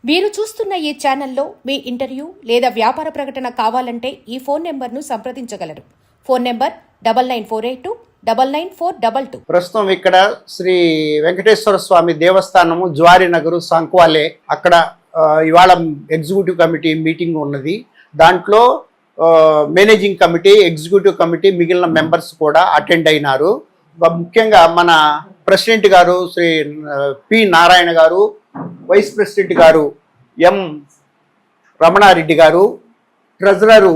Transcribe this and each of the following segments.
మీరు చూస్తున్న ఈ ఛానల్లో మీ ఇంటర్వ్యూ లేదా వ్యాపార ప్రకటన కావాలంటే ఈ ఫోన్ నెంబర్ను సంప్రదించగలరు. Phone number 9948299422. ప్రస్తుతం ఇక్కడ శ్రీ వెంకటేశ్వర స్వామి దేవస్థానము జ్వారి నగరు సంక్వాలే అక్కడ ఇవాళ ఎగ్జిక్యూటివ్ కమిటీ మీటింగ్ ఉన్నది. దాంట్లో మేనేజింగ్ కమిటీ, ఎగ్జిక్యూటివ్ కమిటీ, మిగిలిన మెంబర్స్ కూడా అటెండ్ అయినారు. ముఖ్యంగా మన ప్రెసిడెంట్ గారు శ్రీ పి నారాయణ గారు, వైస్ ప్రెసిడెంట్ గారు ఎం రమణారెడ్డి గారు, ట్రెజరరు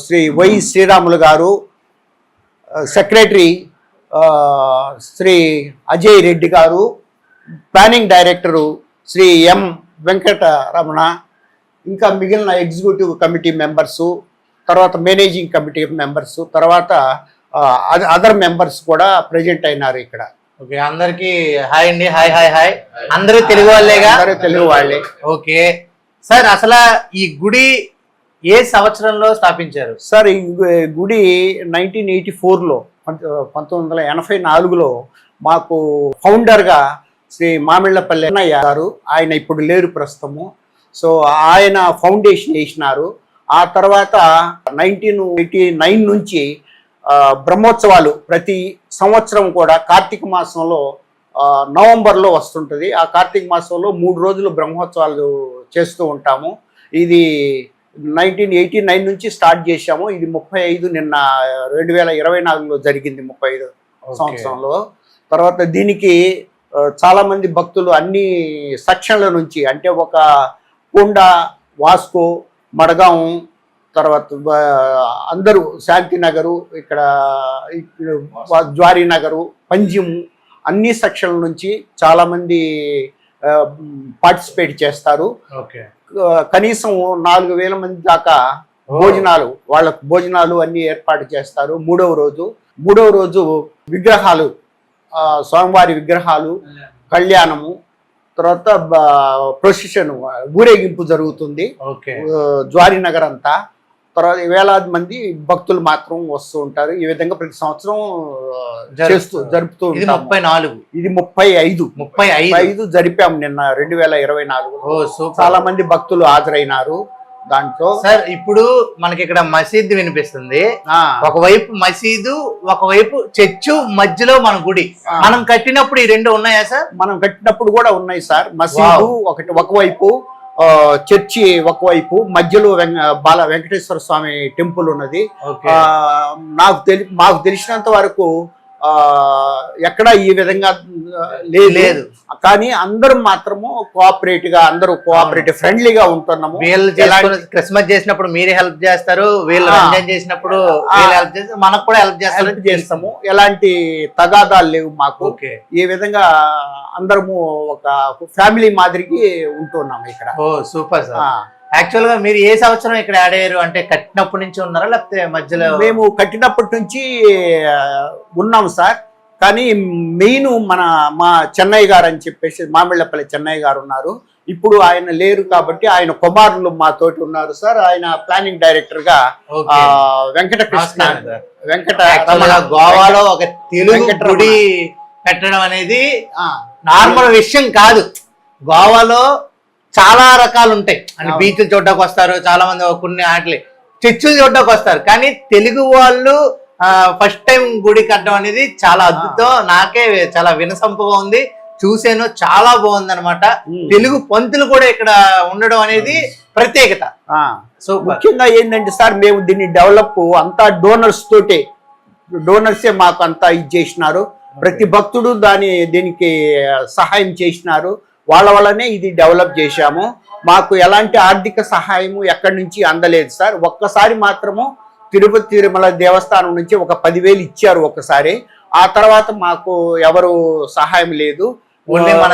శ్రీ వై శ్రీరాములు గారు, సెక్రటరీ శ్రీ అజయ్ రెడ్డి గారు, ప్లానింగ్ డైరెక్టరు శ్రీ ఎం వెంకటరమణ, ఇంకా మిగిలిన ఎగ్జిక్యూటివ్ కమిటీ మెంబర్సు, తర్వాత మేనేజింగ్ కమిటీ మెంబర్సు, తర్వాత అదర్ మెంబర్స్ కూడా ప్రెజెంట్ అయినారు ఇక్కడ. ఓకే, అందరికి హాయ్ అండి. Hi hi hi. అందరూ తెలుగు వాళ్ళేగా? అందరూ తెలుగు వాళ్ళే. ఓకే సార్, అసలు ఈ గుడి ఏ సంవత్సరంలో స్థాపించారు సార్? ఈ గుడి 1984లో 1984లో మాకు ఫౌండర్గా శ్రీ మామిళ్ళపల్లి అన్నయ్య గారు, ఆయన ఇప్పుడు లేరు ప్రస్తుతము. సో ఆయన ఫౌండేషన్ వేసినారు. ఆ తర్వాత 1989 నుంచి బ్రహ్మోత్సవాలు ప్రతి సంవత్సరం కూడా కార్తీక మాసంలో నవంబర్లో వస్తుంటుంది. ఆ కార్తీక మాసంలో 3 రోజులు బ్రహ్మోత్సవాలు చేస్తూ ఉంటాము. ఇది 1989 నుంచి స్టార్ట్ చేశాము. ఇది 35 నిన్న 2024లో జరిగింది, 35 సంవత్సరంలో. తర్వాత దీనికి చాలామంది భక్తులు అన్ని సెక్షన్ల నుంచి, అంటే ఒక కొండ, వాస్కో, మడగాం, తర్వాత అందరూ శాంతినగరు, ఇక్కడ జ్వారి నగరు, పంజిము, అన్ని సెక్షన్ల నుంచి చాలామంది పార్టిసిపేట్ చేస్తారు. కనీసం 4000 మంది దాకా వాళ్ళకు భోజనాలు అన్ని ఏర్పాటు చేస్తారు. మూడవ రోజు విగ్రహాలు, స్వామివారి విగ్రహాలు, కళ్యాణము, తర్వాత ప్రొసెషన్, ఊరేగింపు జరుగుతుంది జ్వారి నగర్ అంతా. తర్వాత వేలాది మంది భక్తులు మాత్రం వస్తూ ఉంటారు. ఈ విధంగా ప్రతి సంవత్సరం జరుపుతూ ఉంటారు. ఇది 35 జరిపాము నిన్న 2024. చాలా మంది భక్తులు హాజరైనారు దాంట్లో. సార్, ఇప్పుడు మనకి ఇక్కడ మసీదు వినిపిస్తుంది. ఒకవైపు మసీదు, ఒకవైపు చర్చు, మధ్యలో మన గుడి. మనం కట్టినప్పుడు ఈ రెండు ఉన్నాయా సార్? మనం కట్టినప్పుడు కూడా ఉన్నాయి సార్. మసీదు ఒకవైపు, చర్చి ఒకవైపు, మధ్యలో వెంకటేశ్వర స్వామి టెంపుల్ ఉన్నది. మాకు తెలిసినంత వరకు ఎక్కడ ఈ విధంగా లేదు. కానీ అందరూ మాత్రము కోఆపరేటివ్ ఫ్రెండ్లీగా ఉంటున్నాము. క్రిస్మస్ చేసినప్పుడు మీరే హెల్ప్ చేస్తారు, వీళ్ళు రంజాన్ చేసినప్పుడు హెల్ప్ చేస్తారు, మనకు కూడా హెల్ప్ చేస్తాము. ఎలాంటి తగాదాలు లేవు మాకు. ఈ విధంగా అందరము ఒక ఫ్యామిలీ మాదిరికి ఉంటున్నాము ఇక్కడ. ఓ సూపర్ సార్. యాక్చువల్ గా మీరు ఏ సంవత్సరం ఇక్కడ యాడ్ అయ్యారు? అంటే కట్టినప్పటి నుంచి ఉన్నారా, లేకపోతే మధ్యలో? మేము కట్టినప్పటి నుంచి ఉన్నాము సార్. కానీ మెయిన్ మా చెన్నయ్య గారు అని చెప్పేసి, మామిళ్ళపల్లి చెన్నయ్య గారు ఉన్నారు. ఇప్పుడు ఆయన లేరు కాబట్టి ఆయన కుమారులు మాతోటి ఉన్నారు సార్. ఆయన ప్లానింగ్ డైరెక్టర్ గా వెంకటరమణ. గోవాలో ఒక తెలుగు గుడి పెట్టడం అనేది నార్మల్ విషయం కాదు. గోవాలో చాలా రకాలు ఉంటాయి. అంటే బీచ్లు చూడడానికి వస్తారు చాలా మంది, కొన్ని ఆటలు చర్చిలు చూడడానికి వస్తారు. కానీ తెలుగు వాళ్ళు ఫస్ట్ టైం గుడి కట్టడం అనేది చాలా అద్భుతం. నాకే చాలా వినసంపుగా ఉంది, చూసాను, చాలా బాగుంది అనమాట. తెలుగు పంతులు కూడా ఇక్కడ ఉండడం అనేది ప్రత్యేకత. సో ముఖ్యంగా ఏంటంటే సార్, మేము దీన్ని డెవలప్ అంతా డోనర్సే మాకు అంతా ఇది చేసినారు. ప్రతి భక్తుడు దీనికి సహాయం చేసినారు. వాళ్ళ వల్లనే ఇది డెవలప్ చేశాము. మాకు ఎలాంటి ఆర్థిక సహాయము ఎక్కడి నుంచి అందలేదు సార్. ఒక్కసారి మాత్రము తిరుమల దేవస్థానం నుంచి ఒక 10,000 ఇచ్చారు ఒక్కసారి. ఆ తర్వాత మాకు ఎవరు సహాయం లేదు. మన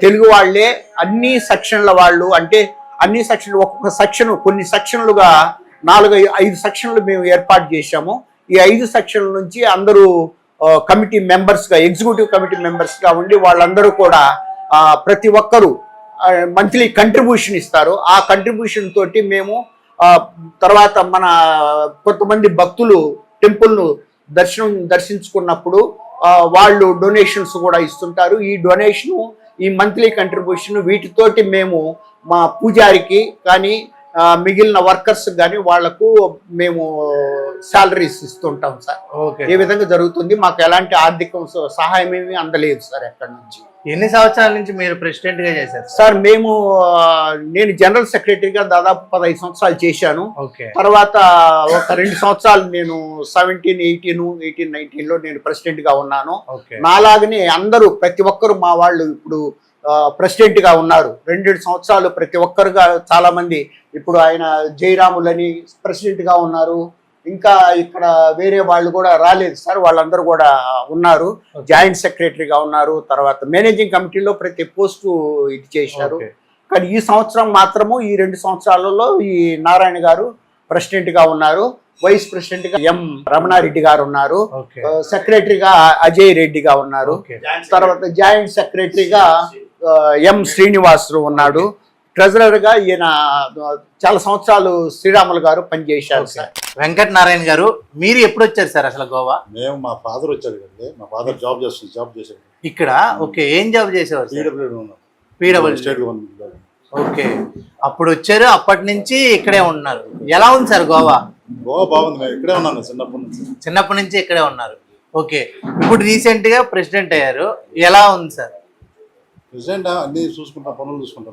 తెలుగు వాళ్ళే అన్ని సెక్షన్ల వాళ్ళు, అంటే అన్ని సెక్షన్లు, ఒక్కొక్క సెక్షన్ కొన్ని సెక్షన్లుగా 4-5 సెక్షన్లు మేము ఏర్పాటు చేశాము. ఈ 5 సెక్షన్ల నుంచి అందరూ కమిటీ మెంబర్స్గా, ఎగ్జిక్యూటివ్ కమిటీ మెంబర్స్గా ఉండి వాళ్ళందరూ కూడా ప్రతి ఒక్కరూ మంత్లీ కంట్రిబ్యూషన్ ఇస్తారు. ఆ కంట్రిబ్యూషన్ తోటి మేము తర్వాత మన కొంతమంది భక్తులు టెంపుల్ను దర్శించుకున్నప్పుడు వాళ్ళు డొనేషన్స్ కూడా ఇస్తుంటారు. ఈ డొనేషను ఈ మంత్లీ కంట్రిబ్యూషన్ వీటితోటి మేము మా పూజారికి కానీ మిగిలిన వర్కర్స్ కానీ వాళ్లకు మేము శాలరీస్ ఇస్తుంటాం సార్. ఓకే. ఈ విధంగా జరుగుతుంది. మాకు ఎలాంటి ఆర్థిక సహాయం ఏమీ అందలేదు సార్ ఎక్కడి నుంచి. ఎన్ని సంవత్సరాల నుంచి మీరు ప్రెసిడెంట్ గా చేశారు సార్? నేను జనరల్ సెక్రటరీగా దాదాపు 15 సంవత్సరాలు చేశాను. ఓకే. తర్వాత ఒక 2 సంవత్సరాలు నేను 17, 18, 19లో నేను ప్రెసిడెంట్ గా ఉన్నాను. ఓకే. నాలాగనే అందరూ ప్రతి ఒక్కరు మా వాళ్ళు ఇప్పుడు ప్రెసిడెంట్ గా ఉన్నారు. 2 సంవత్సరాలు ప్రతి ఒక్కరుగా చాలా మంది ఇప్పుడు ఆయన జయరాములని ప్రెసిడెంట్ గా ఉన్నారు. ఇంకా ఇక్కడ వేరే వాళ్ళు కూడా రాలేదు సార్, వాళ్ళందరూ కూడా ఉన్నారు. జాయింట్ సెక్రటరీగా ఉన్నారు. తర్వాత మేనేజింగ్ కమిటీలో ప్రతి పోస్టు ఇది చేశారు. కానీ ఈ సంవత్సరం మాత్రము ఈ 2 సంవత్సరాలలో ఈ నారాయణ గారు ప్రెసిడెంట్ గా ఉన్నారు. వైస్ ప్రెసిడెంట్ గా ఎం రమణారెడ్డి గారు ఉన్నారు. సెక్రటరీగా అజయ్ రెడ్డి గా ఉన్నారు. తర్వాత జాయింట్ సెక్రటరీగా ఎం శ్రీనివాసులు ఉన్నాడు. ట్రెజరర్ గా ఈయన చాలా సంవత్సరాలు శ్రీరాములు గారు పనిచేశారు సార్. వెంకట నారాయణ గారు, మీరు ఎప్పుడు వచ్చారు సార్ అసలు గోవా? మేము మా ఫాదర్ వచ్చాడు కండి. మా ఫాదర్ జాబ్ చేశాడు ఇక్కడ. ఓకే. ఏం జాబ్ చేసేవారు? PWD state government. ఓకే. అప్పుడు వచ్చారు, అప్పటి నుంచి ఇక్కడే ఉన్నారు. ఎలా ఉంది సార్ గోవా? గోవా బాగుంది. మేము ఇక్కడే ఉన్నాను చిన్నప్పటి నుంచి ఇక్కడే ఉన్నారు. ఓకే. ఇప్పుడు రీసెంట్ గా ప్రెసిడెంట్ అయ్యారు, ఎలా ఉంది సార్? ప్రెసిడెంట్ అన్ని చూసుకుంటా, పనులు చూసుకుంటున్నా.